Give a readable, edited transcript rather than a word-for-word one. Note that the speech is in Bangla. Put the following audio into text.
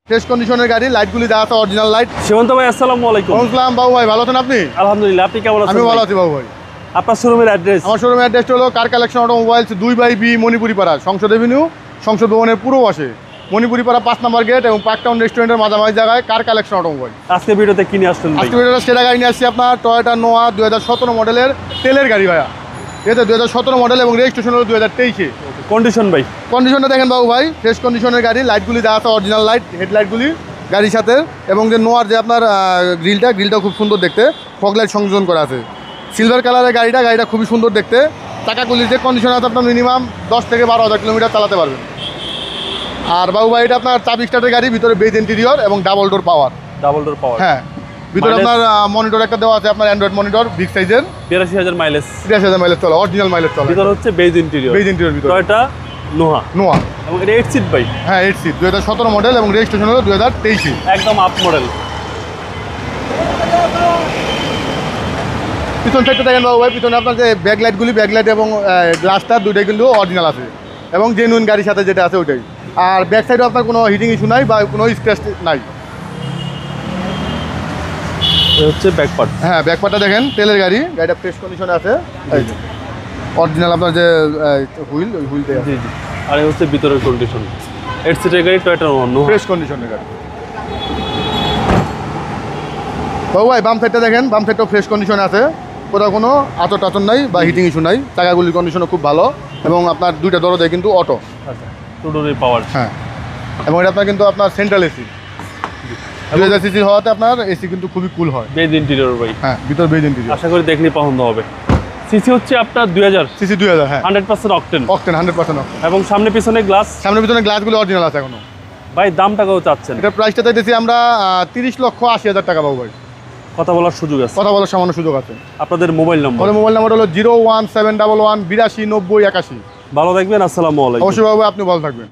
ফ্রেশ কন্ডিশনের গাড়ি, লাইটগুলি দেওয়া আছে অরিজিনাল লাইট। সীমান্ত ভাই আসসালামু আলাইকুম। আসসালাম বাবু ভাই, ভালো আছেন আপনি? আলহামদুলিল্লাহ, আপনি কেমন আছেন? আমি ভালো আছি বাবু ভাই। আপনার শোরুমের অ্যাড্রেস? আমার শোরুমের অ্যাড্রেসটা হলো car collection automobiles, 2/B Manipuri পাড়া, সংসদ এভিনিউ, সংসদ ভবনের পূর্ব পাশে, মণিপুরি পাড়া 5 নম্বর গেট এবং পার্ক টাউন রেস্টুরেন্টের মাঝামাঝি জায়গায় কার কালেকশন অটোমোবাইল। আজকে ভিডিওতে কি নিয়ে আসছেন ভাই? আজকে ভিডিওটা সেরা গাড়ি নিয়ে আসছি আপনার টয়োটা নোয়া 2017 মডেলের তেলের গাড়ি ভাইয়া। এটা 2017 মডেল এবং রেজিস্ট্রেশন হলো 2023-এ। কন্ডিশন ভাই? কন্ডিশনটা দেখেন বাবু ভাই, ফ্রেশ কন্ডিশনের গাড়ি, লাইটগুলি দেওয়া আছে অরিজিনাল লাইট, হেডলাইটগুলি গাড়ির সাথে, এবং যে নোয়ার যে আপনার গ্রিলটা খুব সুন্দর দেখতে, ফগ লাইট সংযোজন করা আছে। সিলভার কালারের গাড়িটা খুবই সুন্দর দেখতে। চাকাগুলির যে কন্ডিশন আছে আপনার মিনিমাম 10 থেকে 12,000 কিলোমিটার চালাতে পারবেন। আর বাবু ভাই এটা আপনার চাবি স্টার্টের গাড়ি, ভিতরে বেজ ইন্টেরিয়র এবং ডাবল ডোর পাওয়ার। হ্যাঁ, ভিতরে আপনার মনিটর একটা দেওয়া আছে, আপনার অ্যান্ড্রয়েড মনিটর বিগ সাইজের। 82,000 মাইলেজ। 83,000 মাইলেজ চলে, অরিজিনাল মাইলেজ চলে। ভিতরে হচ্ছে বেজ ইন্টেরিয়র। ভিতরে টয়োটা নোয়া এবং এটা 8 সিট ভাই। হ্যাঁ, 8 সিট, 2017 মডেল এবং রেজিস্ট্রেশন হলো 2023-এ। একদম আপ মডেল। পিছন সাইডটা দেখেন বাবু ভাই, পিছনে আপনার যে ব্যাকলাইট এবং গ্লাসটা দুটোই কিন্তু অরিজিনাল আছে এবং জেনুইন গাড়ির সাথে যেটা আছে ওইটাই। আর ব্যাক সাইডে আপনার কোনো হিটিং ইস্যু নাই বা কোনো স্ক্র্যাচ নাই। এটা হচ্ছে ব্যাক পার্ট। হ্যাঁ, ব্যাক পার্টটা দেখেন, তেলের গাড়িটা ফ্রেশ কন্ডিশনে আছে। অরিজিনাল আপনার যে হুইলটা জি। আর এই হচ্ছে ভিতরের কন্ডিশন। 8 সিটের গাড়ি, টয়োটা নোয়া, ফ্রেশ কন্ডিশনের গাড়ি। বাবু ভাই বাম সাইডটা দেখেন, বাম সাইডটাও ফ্রেশ কন্ডিশনে আছে, কোথাও কোনো আচর নাই বা হিটিং ইস্যু নাই। চাকাগুলির কন্ডিশনও খুব ভালো এবং আপনার দুইটা দরজায় কিন্তু অটো। আচ্ছা, টুডোরের পাওয়ার। হ্যাঁ, এবং এটা আপনার কিন্তু আপনার সেন্ট্রাল এসি 2000 সিসি হওয়াতে আপনার এসি কিন্তু খুবই কুল হয়। বেজ ইন্টেরিয়র ভাই। হ্যাঁ, ভিতর বেজ ইন্টেরিয়র। আশা করি দেখলেই পছন্দ হবে। সিসি হচ্ছে আপনার 2000 সিসি 2000। হ্যাঁ, 100% অকটেন 100% এবং সামনে পিছনে গ্লাস। সামনে পিছনে গ্লাসগুলো অরিজিনাল আছে এখনো। ভাই দামটা কত চাচ্ছেন? এটা প্রাইসটা চাইতেছি আমরা 30,80,000 টাকা বাবু ভাই। কথা বলার সুযোগ আছে? কথা বলার সামান্য সুযোগ আছে। আপনাদের মোবাইল নম্বর? আমাদের মোবাইল নাম্বার হলো 01711 82 90 81। ভালো থাকবেন, আসসালামু আলাইকুম। অবশ্যই বাবু, আপনি ভালো থাকবেন।